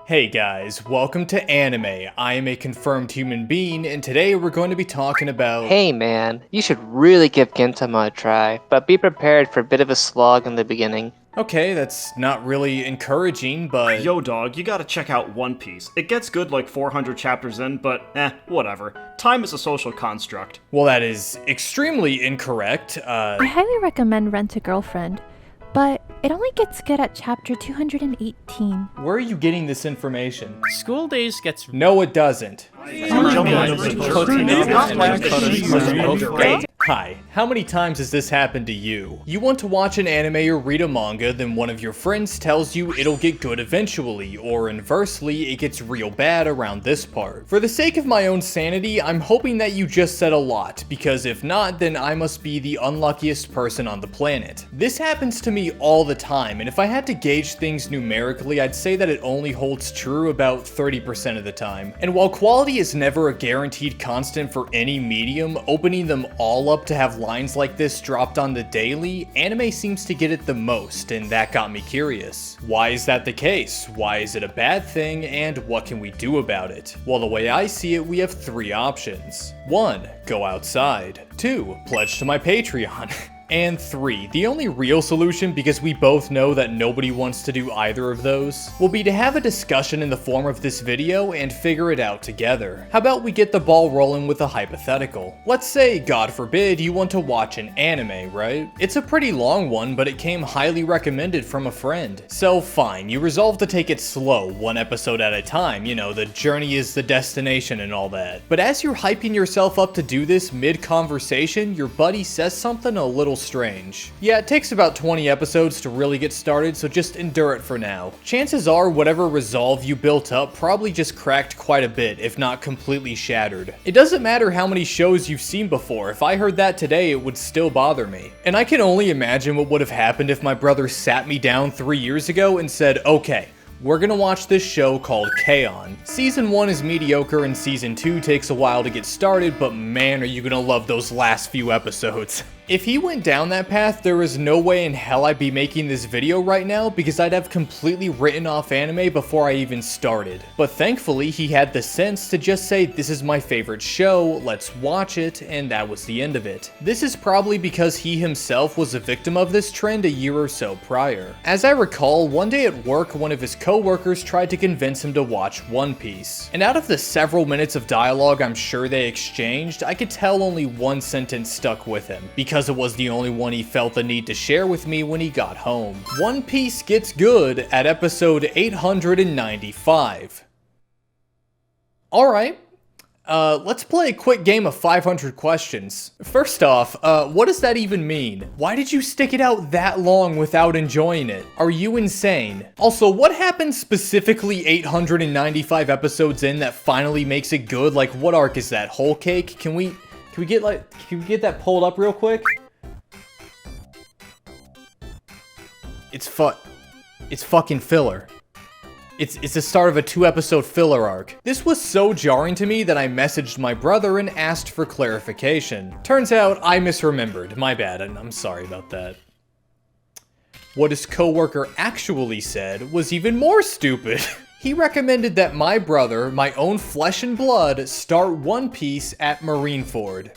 Hey guys, welcome to Anime. I am a confirmed human being, and today we're going to be talking about... Hey man, you should really give Gintama a try, but be prepared for a bit of a slog in the beginning. Okay, that's not really encouraging, but... Yo dog, you gotta check out One Piece. It gets good like 400 chapters in, but whatever. Time is a social construct. Well, that is extremely incorrect. I highly recommend Rent a Girlfriend, but it only gets good at chapter 218. Where are you getting this information? School days gets... No, it doesn't. Hi, how many times has this happened to you? You want to watch an anime or read a manga, then one of your friends tells you it'll get good eventually, or inversely, it gets real bad around this part. For the sake of my own sanity, I'm hoping that you just said a lot, because if not, then I must be the unluckiest person on the planet. This happens to me all the time, and if I had to gauge things numerically, I'd say that it only holds true about 30% of the time. And while quality is never a guaranteed constant for any medium, opening them all up to have lines like this dropped on the daily, anime seems to get it the most, and that got me curious. Why is that the case? Why is it a bad thing, and what can we do about it? Well, the way I see it, we have three options. 1. Go outside. 2. Pledge to my Patreon. And 3, the only real solution, because we both know that nobody wants to do either of those, will be to have a discussion in the form of this video and figure it out together. How about we get the ball rolling with a hypothetical? Let's say, God forbid, you want to watch an anime, right? It's a pretty long one, but it came highly recommended from a friend. So fine, you resolve to take it slow, one episode at a time, you know, the journey is the destination and all that. But as you're hyping yourself up to do this mid-conversation, your buddy says something a little strange. Yeah, it takes about 20 episodes to really get started, so just endure it for now. Chances are whatever resolve you built up probably just cracked quite a bit, if not completely shattered. It doesn't matter how many shows you've seen before, if I heard that today it would still bother me. And I can only imagine what would have happened if my brother sat me down 3 years ago and said, okay, we're gonna watch this show called K-On! Season 1 is mediocre and Season 2 takes a while to get started, but man are you gonna love those last few episodes. If he went down that path, there is no way in hell I'd be making this video right now because I'd have completely written off anime before I even started. But thankfully, he had the sense to just say, this is my favorite show, let's watch it, and that was the end of it. This is probably because he himself was a victim of this trend a year or so prior. As I recall, one day at work, one of his co-workers tried to convince him to watch One Piece. And out of the several minutes of dialogue I'm sure they exchanged, I could tell only one sentence stuck with him, because it was the only one he felt the need to share with me when he got home. One Piece gets good at episode 895. Alright, let's play a quick game of 500 questions. First off, what does that even mean? Why did you stick it out that long without enjoying it? Are you insane? Also, what happened specifically 895 episodes in that finally makes it good? Like, what arc is that? Whole Cake? Can we get that pulled up real quick? It's fucking filler. It's the start of a 2-episode filler arc. This was so jarring to me that I messaged my brother and asked for clarification. Turns out I misremembered. My bad, and I'm sorry about that. What his coworker actually said was even more stupid. He recommended that my brother, my own flesh and blood, start One Piece at Marineford.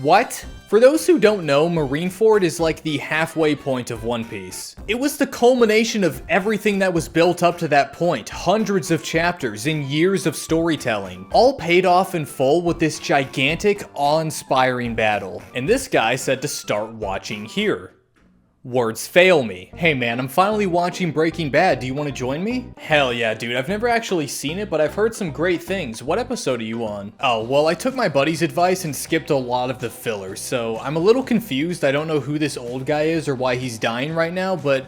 What? For those who don't know, Marineford is like the halfway point of One Piece. It was the culmination of everything that was built up to that point, hundreds of chapters and years of storytelling, all paid off in full with this gigantic, awe-inspiring battle. And this guy said to start watching here. Words fail me. Hey man, I'm finally watching Breaking Bad, do you want to join me? Hell yeah, dude, I've never actually seen it, but I've heard some great things. What episode are you on? Oh, well, I took my buddy's advice and skipped a lot of the filler, so I'm a little confused. I don't know who this old guy is or why he's dying right now, but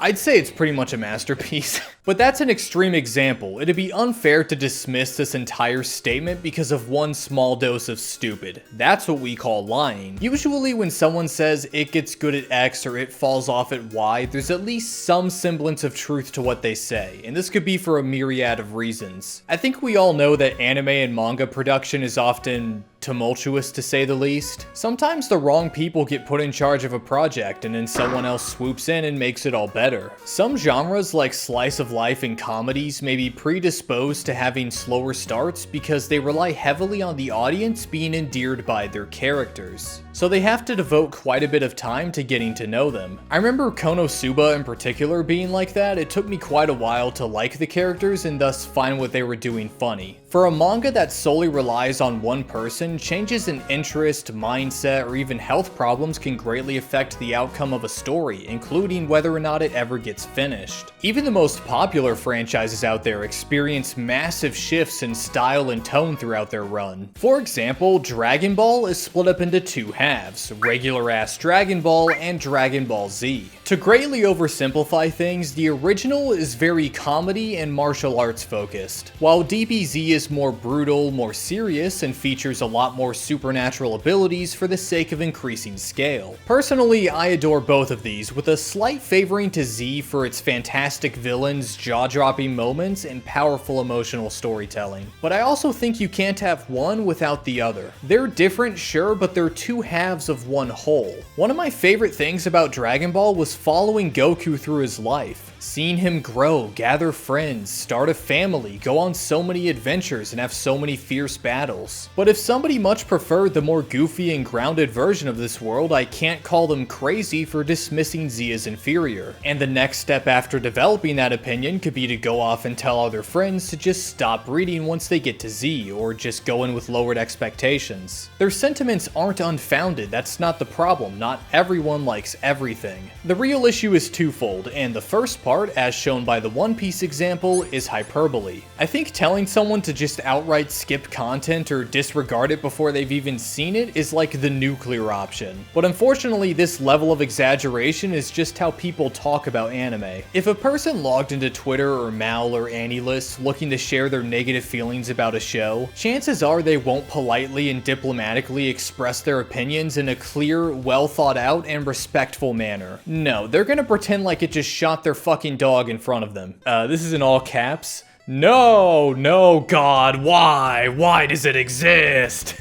I'd say it's pretty much a masterpiece. But that's an extreme example. It'd be unfair to dismiss this entire statement because of one small dose of stupid. That's what we call lying. Usually when someone says it gets good at X or it falls off at Y, there's at least some semblance of truth to what they say, and this could be for a myriad of reasons. I think we all know that anime and manga production is often tumultuous to say the least. Sometimes the wrong people get put in charge of a project and then someone else swoops in and makes it all better. Some genres like slice of life and comedies may be predisposed to having slower starts because they rely heavily on the audience being endeared by their characters. So they have to devote quite a bit of time to getting to know them. I remember Konosuba in particular being like that. It took me quite a while to like the characters and thus find what they were doing funny. For a manga that solely relies on one person, changes in interest, mindset, or even health problems can greatly affect the outcome of a story, including whether or not it ever gets finished. Even the most popular franchises out there experience massive shifts in style and tone throughout their run. For example, Dragon Ball is split up into two halves, regular-ass Dragon Ball and Dragon Ball Z. To greatly oversimplify things, the original is very comedy and martial arts focused, while DBZ is more brutal, more serious, and features a lot more supernatural abilities for the sake of increasing scale. Personally, I adore both of these, with a slight favoring to Z for its fantastic villains, jaw-dropping moments, and powerful emotional storytelling. But I also think you can't have one without the other. They're different, sure, but they're two halves of one whole. One of my favorite things about Dragon Ball was following Goku through his life. Seeing him grow, gather friends, start a family, go on so many adventures, and have so many fierce battles. But if somebody much preferred the more goofy and grounded version of this world, I can't call them crazy for dismissing Z as inferior. And the next step after developing that opinion could be to go off and tell other friends to just stop reading once they get to Z, or just go in with lowered expectations. Their sentiments aren't unfounded, that's not the problem. Not everyone likes everything. The real issue is twofold, and the first part, as shown by the One Piece example, is hyperbole. I think telling someone to just outright skip content or disregard it before they've even seen it is like the nuclear option. But unfortunately, this level of exaggeration is just how people talk about anime. If a person logged into Twitter or Mal or AniList looking to share their negative feelings about a show, chances are they won't politely and diplomatically express their opinions in a clear, well thought out, and respectful manner. No, they're gonna pretend like it just shot their fucking dog in front of them. This is in all caps. No, God, why? Why does it exist?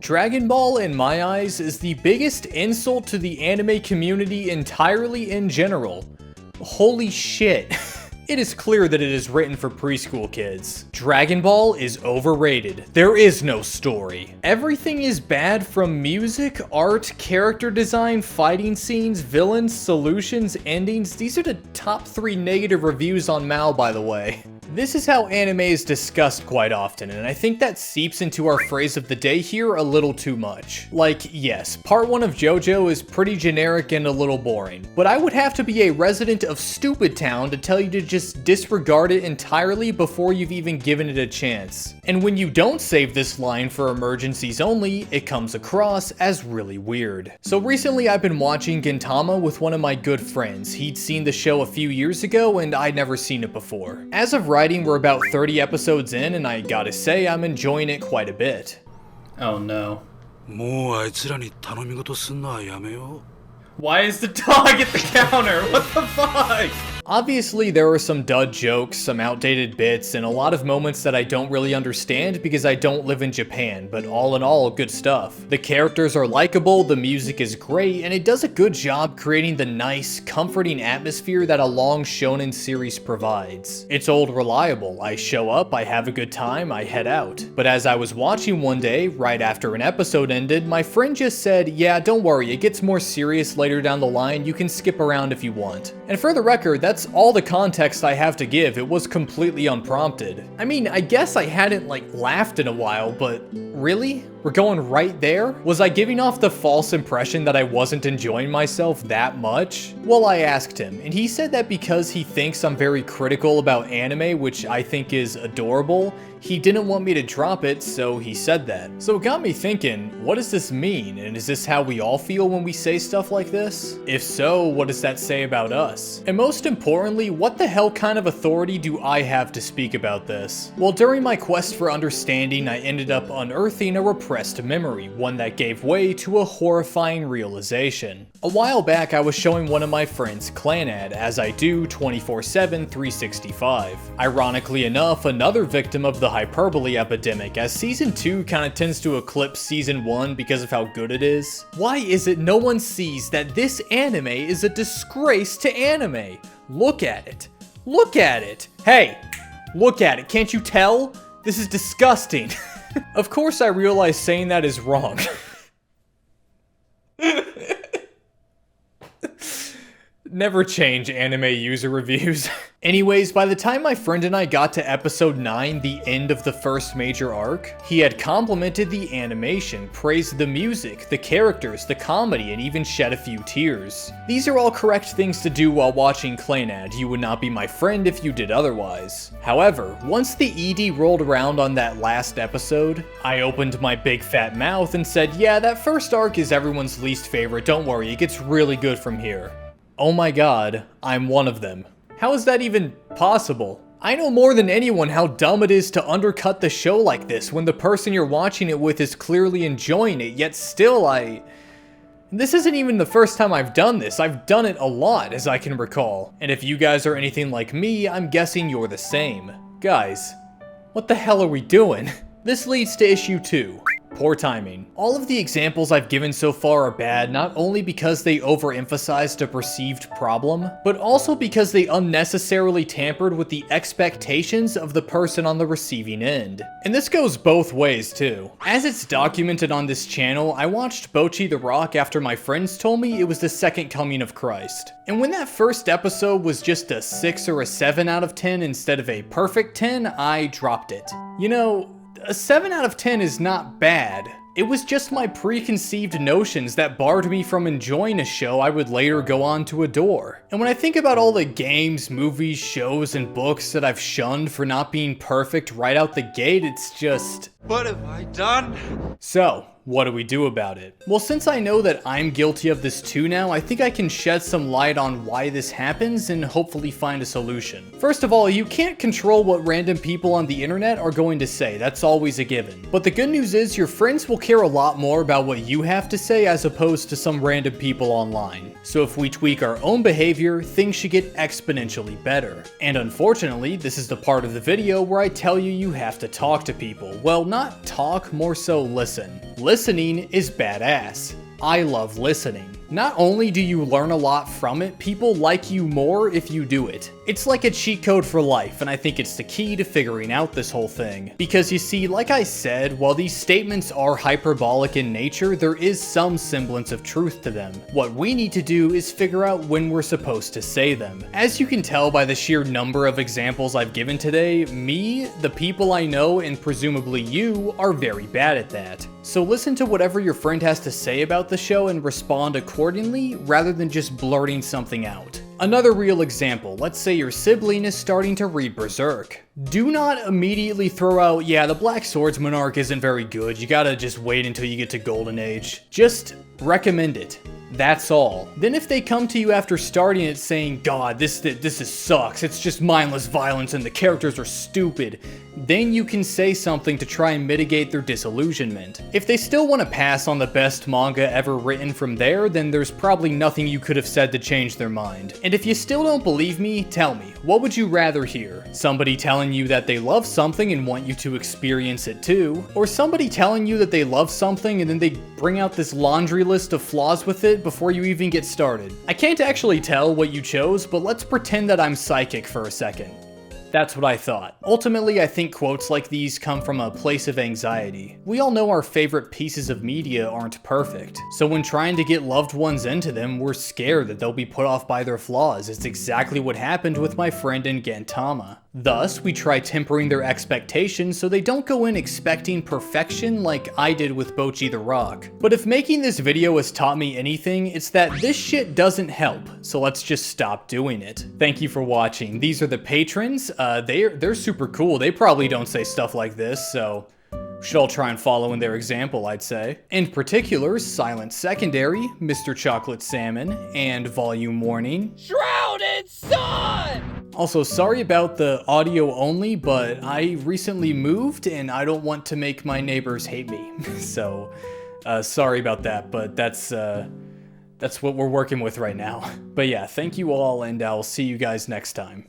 Dragon Ball, in my eyes, is the biggest insult to the anime community entirely in general. Holy shit. It is clear that it is written for preschool kids. Dragon Ball is overrated. There is no story. Everything is bad, from music, art, character design, fighting scenes, villains, solutions, endings. These are the top 3 negative reviews on Mal, by the way. This is how anime is discussed quite often, and I think that seeps into our phrase of the day here a little too much. Like, yes, part 1 of JoJo is pretty generic and a little boring, but I would have to be a resident of Stupid Town to tell you to just disregard it entirely before you've even given it a chance. And when you don't save this line for emergencies only, it comes across as really weird. So recently I've been watching Gintama with one of my good friends. He'd seen the show a few years ago and I'd never seen it before. As of writing, we're about 30 episodes in, and I gotta say, I'm enjoying it quite a bit. Oh no. もうあいつらに頼み事すんのはやめよう。 Why is the dog at the counter? What the fuck? Obviously, there are some dud jokes, some outdated bits, and a lot of moments that I don't really understand because I don't live in Japan, but all in all, good stuff. The characters are likable, the music is great, and it does a good job creating the nice, comforting atmosphere that a long shonen series provides. It's old reliable. I show up, I have a good time, I head out. But as I was watching one day, right after an episode ended, my friend just said, yeah, don't worry, it gets more serious later down the line, you can skip around if you want. And for the record, that's all the context I have to give. It was completely unprompted. I mean, I guess I hadn't laughed in a while, but really? We're going right there? Was I giving off the false impression that I wasn't enjoying myself that much? Well, I asked him, and he said that because he thinks I'm very critical about anime, which I think is adorable, he didn't want me to drop it, so he said that. So it got me thinking, what does this mean? And is this how we all feel when we say stuff like this? If so, what does that say about us? And most importantly, what the hell kind of authority do I have to speak about this? Well, during my quest for understanding, I ended up unearthing a repressed memory, one that gave way to a horrifying realization. A while back I was showing one of my friends Clannad, as I do 24/7 365. Ironically enough, another victim of the hyperbole epidemic, as season 2 kinda tends to eclipse season 1 because of how good it is. Why is it no one sees that this anime is a disgrace to anime? Look at it. Look at it. Hey, look at it. Can't you tell? This is disgusting. Of course I realize saying that is wrong. Never change anime user reviews. Anyways, by the time my friend and I got to episode 9, the end of the first major arc, he had complimented the animation, praised the music, the characters, the comedy, and even shed a few tears. These are all correct things to do while watching Clannad. You would not be my friend if you did otherwise. However, once the ED rolled around on that last episode, I opened my big fat mouth and said, yeah, that first arc is everyone's least favorite, don't worry, it gets really good from here. Oh my god, I'm one of them. How is that even possible? I know more than anyone how dumb it is to undercut the show like this when the person you're watching it with is clearly enjoying it, yet still This isn't even the first time I've done this. I've done it a lot, as I can recall. And if you guys are anything like me, I'm guessing you're the same. Guys, what the hell are we doing? This leads to issue 2. Poor timing. All of the examples I've given so far are bad, not only because they overemphasized a perceived problem, but also because they unnecessarily tampered with the expectations of the person on the receiving end. And this goes both ways too. As it's documented on this channel, I watched Bocchi the Rock after my friends told me it was the second coming of Christ. And when that first episode was just a 6 or a 7 out of 10 instead of a perfect 10, I dropped it. You know, a 7 out of 10 is not bad. It was just my preconceived notions that barred me from enjoying a show I would later go on to adore. And when I think about all the games, movies, shows, and books that I've shunned for not being perfect right out the gate, it's just... What have I done? So, what do we do about it? Well, since I know that I'm guilty of this too now, I think I can shed some light on why this happens and hopefully find a solution. First of all, you can't control what random people on the internet are going to say, that's always a given. But the good news is your friends will care a lot more about what you have to say as opposed to some random people online. So if we tweak our own behavior, things should get exponentially better. And unfortunately, this is the part of the video where I tell you you have to talk to people. Well, not talk, more so listen. Listening is badass. I love listening. Not only do you learn a lot from it, people like you more if you do it. It's like a cheat code for life, and I think it's the key to figuring out this whole thing. Because you see, like I said, while these statements are hyperbolic in nature, there is some semblance of truth to them. What we need to do is figure out when we're supposed to say them. As you can tell by the sheer number of examples I've given today, me, the people I know, and presumably you, are very bad at that. So listen to whatever your friend has to say about the show and respond accordingly, rather than just blurting something out. Another real example, let's say your sibling is starting to read Berserk. Do not immediately throw out, yeah, the Black Swordsman arc isn't very good, you gotta just wait until you get to Golden Age. Just recommend it. That's all. Then if they come to you after starting it saying, God, this sucks, it's just mindless violence and the characters are stupid, then you can say something to try and mitigate their disillusionment. If they still want to pass on the best manga ever written from there, then there's probably nothing you could have said to change their mind. And if you still don't believe me, tell me, what would you rather hear? Somebody telling you that they love something and want you to experience it too? Or somebody telling you that they love something and then they bring out this laundry list of flaws with it before you even get started? I can't actually tell what you chose, but let's pretend that I'm psychic for a second. That's what I thought. Ultimately, I think quotes like these come from a place of anxiety. We all know our favorite pieces of media aren't perfect, so when trying to get loved ones into them, we're scared that they'll be put off by their flaws. It's exactly what happened with my friend in Gintama. Thus, we try tempering their expectations so they don't go in expecting perfection like I did with Bocchi the Rock. But if making this video has taught me anything, it's that this shit doesn't help, so let's just stop doing it. Thank you for watching. These are the patrons. They're super cool. They probably don't say stuff like this, so we should all try and follow in their example, I'd say. In particular, Silent Secondary, Mr. Chocolate Salmon, and Volume Warning. Shrouded Sun! Also, sorry about the audio only, but I recently moved and I don't want to make my neighbors hate me. So, sorry about that, but that's what we're working with right now. But yeah, thank you all, and I'll see you guys next time.